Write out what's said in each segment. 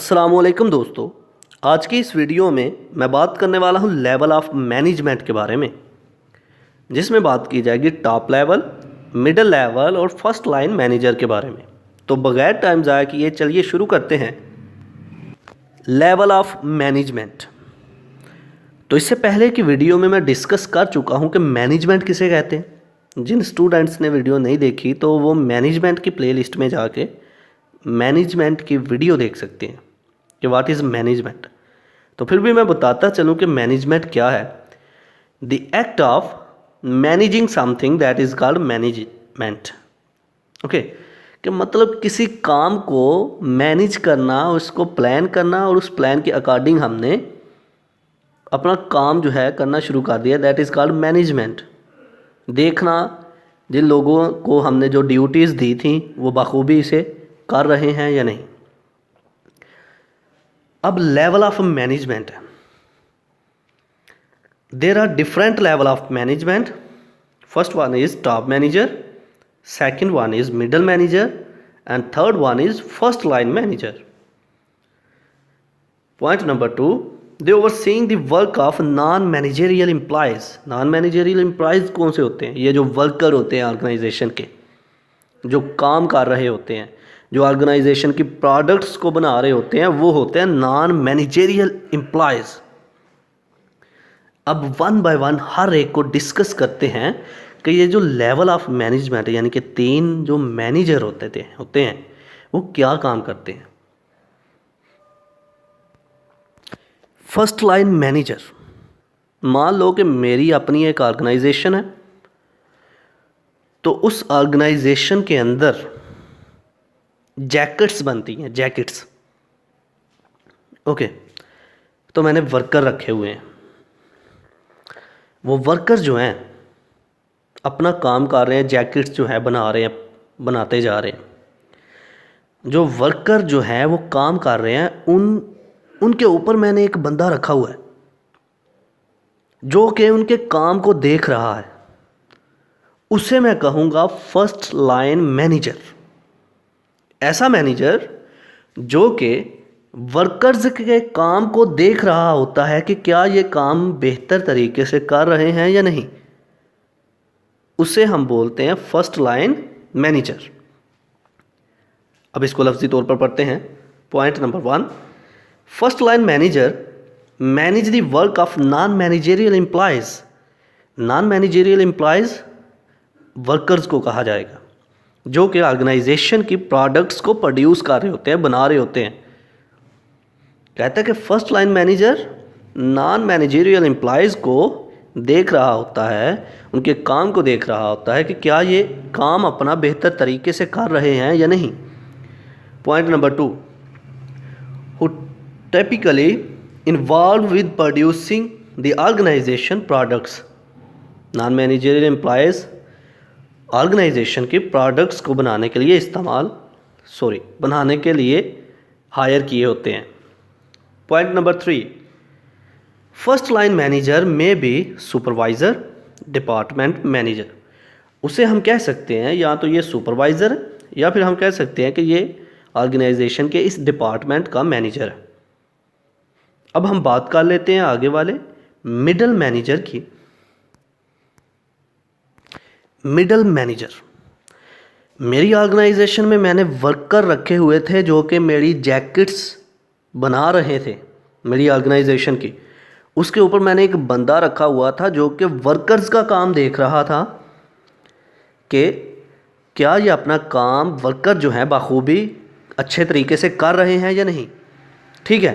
अस्सलामुअलैकुम दोस्तों। आज की इस वीडियो में मैं बात करने वाला हूँ लेवल ऑफ मैनेजमेंट के बारे में, जिसमें बात की जाएगी टॉप लेवल, मिडिल लेवल और फर्स्ट लाइन मैनेजर के बारे में। तो बगैर टाइम ज़ाया किए चलिए शुरू करते हैं। Level of management. तो इससे पहले की वीडियो में मैं डिस्कस कर चुका हूँ कि मैनेजमेंट किसे कहते हैं। जिन स्टूडेंट्स ने वीडियो नहीं देखी तो वो मैनेजमेंट की प्लेलिस्ट में जाके मैनेजमेंट की वीडियो देख सकते हैं कि व्हाट इज़ मैनेजमेंट। तो फिर भी मैं बताता चलूँ कि मैनेजमेंट क्या है। The act of managing something that is called management. Okay, कि मतलब किसी काम को मैनेज करना, उसको प्लान करना और उस प्लान के अकॉर्डिंग हमने अपना काम जो है करना शुरू कर दिया, दैट इज़ कॉल्ड मैनेजमेंट। देखना जिन लोगों को हमने जो ड्यूटीज़ दी थी वो बखूबी इसे कर रहे हैं या नहीं। अब level of management, there are different level of management. First one is top manager, second one is middle manager and third one is first line manager. Point number 2, they overseeing the work of non managerial employees. Non managerial employees कौन से होते हैं? ये जो worker होते हैं organisation के, जो काम कर रहे होते हैं, जो ऑर्गेनाइजेशन की प्रोडक्ट्स को बना रहे होते हैं, वो होते हैं नॉन मैनेजरियल एम्प्लॉयज। अब वन बाय वन हर एक को डिस्कस करते हैं कि ये जो लेवल ऑफ मैनेजमेंट यानी कि 3 जो मैनेजर होते हैं वो क्या काम करते हैं। फर्स्ट लाइन मैनेजर, मान लो कि मेरी अपनी एक ऑर्गेनाइजेशन है, तो उस ऑर्गेनाइजेशन के अंदर जैकेट्स बनती हैं, जैकेट्स। ओके, तो मैंने वर्कर रखे हुए हैं। वो वर्कर जो हैं अपना काम कर रहे हैं, जैकेट्स जो है बना रहे हैं, बनाते जा रहे हैं। जो वर्कर जो है वो काम कर रहे हैं, उनके ऊपर मैंने एक बंदा रखा हुआ है जो कि उनके काम को देख रहा है। उसे मैं कहूँगा फर्स्ट लाइन मैनेजर। ऐसा मैनेजर जो कि वर्कर्स के काम को देख रहा होता है कि क्या ये काम बेहतर तरीके से कर रहे हैं या नहीं, उसे हम बोलते हैं फर्स्ट लाइन मैनेजर। अब इसको लफ्ज़ी तौर पर पढ़ते हैं। Point number 1, first line manager manage the work of non managerial employees. Non managerial employees workers को कहा जाएगा जो कि ऑर्गेनाइजेशन की प्रोडक्ट्स को प्रोड्यूस कर रहे होते हैं, बना रहे होते हैं। कहता है कि first line manager non managerial employees को देख रहा होता है, उनके काम को देख रहा होता है कि क्या ये काम अपना बेहतर तरीके से कर रहे हैं या नहीं। Point number 2, who typically involve with producing the organization products. Non managerial employees organization के प्रोडक्ट्स को बनाने के लिए हायर किए होते हैं। Point number 3, first line manager में बी सुपरवाइज़र, डिपार्टमेंट मैनेजर। उसे हम कह सकते हैं या तो ये सुपरवाइज़र या फिर हम कह सकते हैं कि ये ऑर्गेनाइजेशन के इस डिपार्टमेंट का मैनेजर है। अब हम बात कर लेते हैं आगे वाले मिडल मैनेजर की। मिडल मैनेजर, मेरी ऑर्गेनाइजेशन में मैंने वर्कर रखे हुए थे जो कि मेरी जैकेट्स बना रहे थे मेरी ऑर्गेनाइजेशन की। उसके ऊपर मैंने एक बंदा रखा हुआ था जो कि वर्कर्स का काम देख रहा था कि क्या ये अपना काम वर्कर जो है बखूबी अच्छे तरीके से कर रहे हैं या नहीं। ठीक है,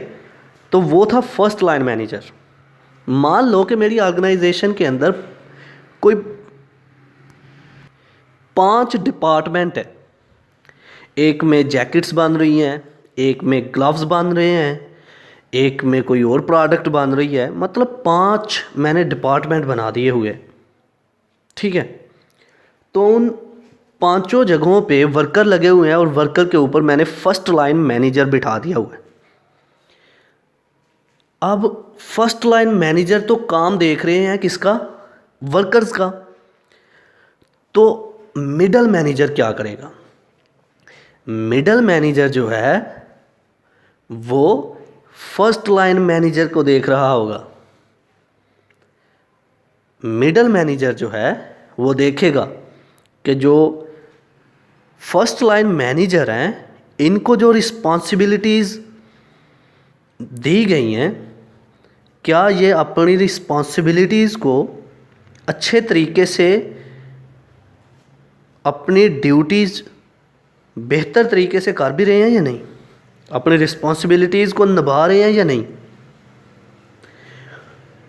तो वो था फर्स्ट लाइन मैनेजर। मान लो कि मेरी ऑर्गेनाइजेशन के अंदर कोई 5 डिपार्टमेंट है। एक में जैकेट्स बन रही हैं, एक में ग्लव्स बन रहे हैं, एक में कोई और प्रोडक्ट बन रही है। मतलब 5 मैंने डिपार्टमेंट बना दिए हुए। ठीक है, तो उन 5 जगहों पे वर्कर लगे हुए हैं और वर्कर के ऊपर मैंने फर्स्ट लाइन मैनेजर बिठा दिया हुआ है। अब फर्स्ट लाइन मैनेजर तो काम देख रहे हैं किसका? वर्कर्स का। तो मिडल मैनेजर क्या करेगा? मिडल मैनेजर जो है वो फर्स्ट लाइन मैनेजर को देख रहा होगा। मिडल मैनेजर जो है वो देखेगा कि जो फर्स्ट लाइन मैनेजर हैं इनको जो रिस्पॉन्सिबिलिटीज़ दी गई हैं, क्या ये अपनी रिस्पॉन्सिबिलिटीज़ को अच्छे तरीके से, अपनी ड्यूटीज़ बेहतर तरीके से कर भी रहे हैं या नहीं, अपनी रिस्पॉन्सिबिलिटीज़ को निभा रहे हैं या नहीं।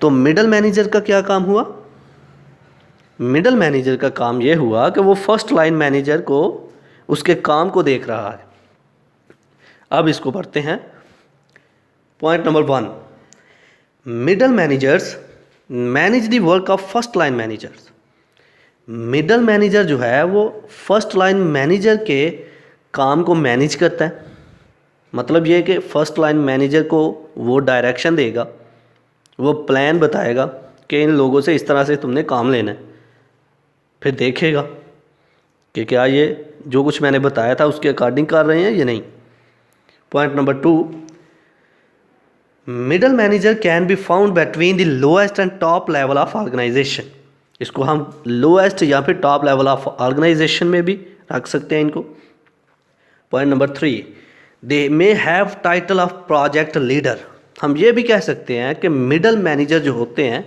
तो मिडल मैनेजर का क्या काम हुआ? मिडल मैनेजर का काम ये हुआ कि वो फर्स्ट लाइन मैनेजर को, उसके काम को देख रहा है। अब इसको पढ़ते हैं। Point number 1, middle managers manage the work of first line managers. Middle manager जो है वो फर्स्ट लाइन मैनेजर के काम को मैनेज करता है। मतलब ये कि फर्स्ट लाइन मैनेजर को वो डायरेक्शन देगा, वो प्लान बताएगा कि इन लोगों से इस तरह से तुमने काम लेना है, फिर देखेगा कि क्या ये जो कुछ मैंने बताया था उसके अकॉर्डिंग कर रहे हैं या नहीं। Point number 2, middle manager can be found between the lowest and top level of organization. इसको हम लोएस्ट या फिर टॉप लेवल ऑफ ऑर्गेनाइजेशन में भी रख सकते हैं इनको। Point number 3, they may have title of project leader. हम ये भी कह सकते हैं कि मिडल मैनेजर जो होते हैं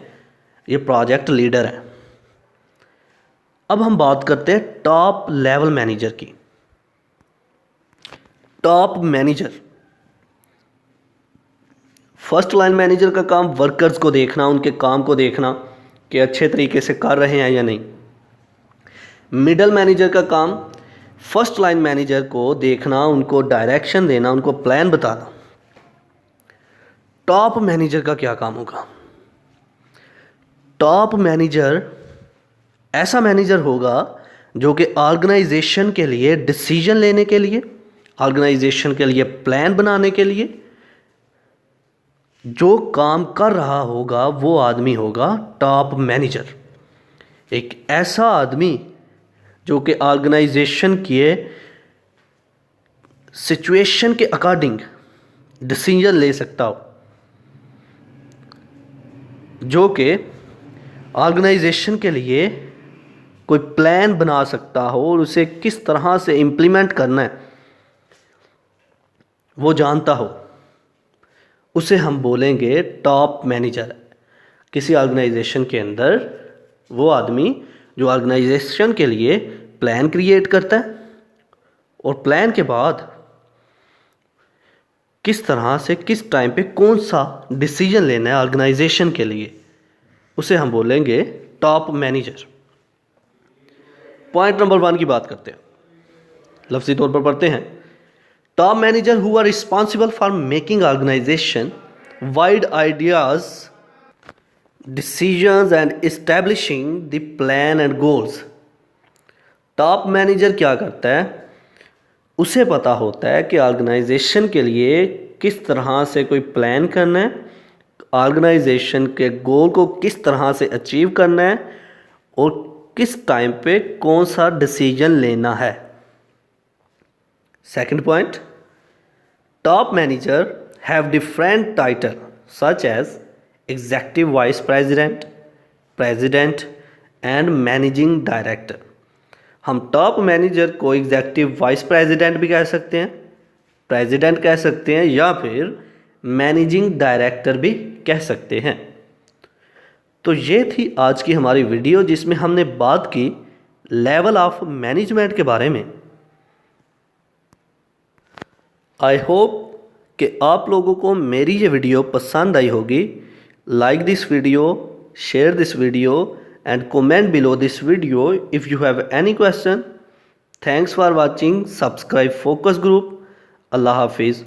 ये प्रोजेक्ट लीडर हैं। अब हम बात करते हैं टॉप लेवल मैनेजर की। Top manager, first line manager का काम वर्कर्स को देखना, उनके काम को देखना कि अच्छे तरीके से कर रहे हैं या नहीं। मिडल मैनेजर का काम फर्स्ट लाइन मैनेजर को देखना, उनको डायरेक्शन देना, उनको प्लान बताना। टॉप मैनेजर का क्या काम होगा? टॉप मैनेजर ऐसा मैनेजर होगा जो कि ऑर्गेनाइजेशन के लिए डिसीजन लेने के लिए, ऑर्गेनाइजेशन के लिए प्लान बनाने के लिए जो काम कर रहा होगा वो आदमी होगा टॉप मैनेजर। एक ऐसा आदमी जो कि ऑर्गेनाइजेशन के सिचुएशन के अकॉर्डिंग डिसीजन ले सकता हो, जो कि ऑर्गेनाइजेशन के लिए कोई प्लान बना सकता हो और उसे किस तरह से इम्प्लीमेंट करना है वो जानता हो, उसे हम बोलेंगे टॉप मैनेजर। किसी ऑर्गेनाइजेशन के अंदर वो आदमी जो ऑर्गेनाइजेशन के लिए प्लान क्रिएट करता है और प्लान के बाद किस तरह से किस टाइम पे कौन सा डिसीजन लेना है ऑर्गेनाइजेशन के लिए, उसे हम बोलेंगे टॉप मैनेजर। पॉइंट नंबर 1 की बात करते हैं, लफ्ज़ी तौर पर पढ़ते हैं। Top manager who are responsible for making organization wide ideas, decisions and establishing the plan and goals. Top manager क्या करता है? उसे पता होता है कि ऑर्गेनाइजेशन के लिए किस तरह से कोई प्लान करना है, ऑर्गेनाइजेशन के गोल को किस तरह से अचीव करना है और किस टाइम पे कौन सा डिसीजन लेना है। Second point, top manager have different title such as executive vice president, president and managing director. हम टॉप मैनेजर को एग्जीक्यूटिव वाइस प्रेसिडेंट भी कह सकते हैं, प्रेसिडेंट कह सकते हैं या फिर मैनेजिंग डायरेक्टर भी कह सकते हैं। तो ये थी आज की हमारी वीडियो जिसमें हमने बात की लेवल ऑफ मैनेजमेंट के बारे में। आई होप कि आप लोगों को मेरी ये वीडियो पसंद आई होगी। Like this video, share this video and comment below this video if you have any question. Thanks for watching. Subscribe Focus Group. Allah Hafiz.